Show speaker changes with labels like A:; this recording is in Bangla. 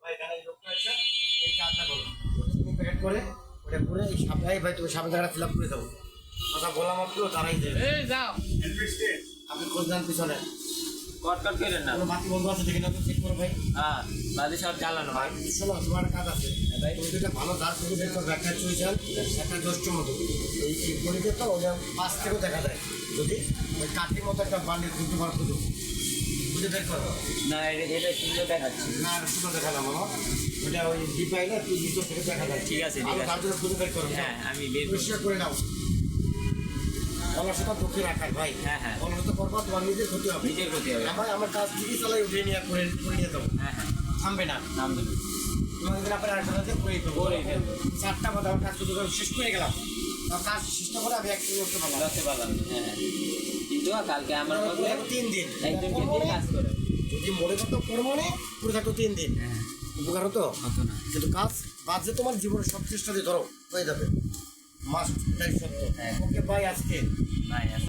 A: ভাই এখানে এই লোকটা আছে এই কাজটা করো প্যাকেট করে ওটা পুরো এই সামনে ভাই তুমি সামনে জায়গাটা ফিল আপ করে দাও কথা বলা মাত্র তারাই দেবে
B: এই যাও
A: আপনি খোঁজ দেন পিছনে
B: কট করেন না
A: কোনো বাকি বন্ধু আছে দেখে না তো চেক করো ভাই
B: হ্যাঁ বাদে সব জ্বালানো ভাই
A: শোনো তোমার একটা কাজ আছে
B: ভাই।
A: তুমি যেটা ভালো দাঁড় করে বের করবে একটা চুইচাল একটা দোষ্ট মতো এই গলিতে তো ওটা পাশ থেকেও দেখা যায় যদি ওই কাঠির মতো একটা বান্ডিল খুঁজতে পারো খুঁজো খুঁজে বের করো
B: না এটা সুন্দর দেখাচ্ছি
A: না আর শুধু দেখালাম আমার ওটা ওই ডিপাই না তুই ভিতর থেকে দেখা যায়
B: ঠিক আছে, ঠিক
A: আরো
B: আছে।
A: তার জন্য খুঁজে বের করো
B: হ্যাঁ আমি বের করছি।
A: পরিষ্কার করে নাও অলসতা পক্ষে রাখার ভাই
B: হ্যাঁ, হ্যাঁ।
A: অলসতা করবা তোমার নিজের ক্ষতি হবে
B: নিজের ক্ষতি হবে।
A: আমার কাজ ঠিকই চালাই উঠে নিয়ে করে করে নিয়ে যাবো
B: হ্যাঁ হ্যাঁ
A: থামবে না
B: নাম দেবেন
A: তোমাকে দিন আপনার আরেকটা কাজে করেই দেবো
B: করেই দেবো।
A: 4টা মতো আমার কাজ করতে করে শেষ করে গেলাম আমার কাজ শেষ না করে আমি একটু করতে পারলাম
B: বুঝতে পারলাম হ্যাঁ হ্যাঁ কিন্তু কালকে আমার
A: পুরো
B: মধ্যে
A: থাকো 3 দিন
B: একজন
A: করবো
B: কিন্তু
A: না,
B: কাজ করে
A: যদি মনে করতো করবো না পুরো থাকতো 3 দিন
B: হ্যাঁ
A: উপকার হতো
B: হতো না
A: কিন্তু কাজ যে তোমার জীবনের সব চেষ্টা দিয়ে ধরো হয়ে যাবে মাস্ট এটাই সত্য
B: হ্যাঁ।
A: ওকে বাই আজকে
B: ভাই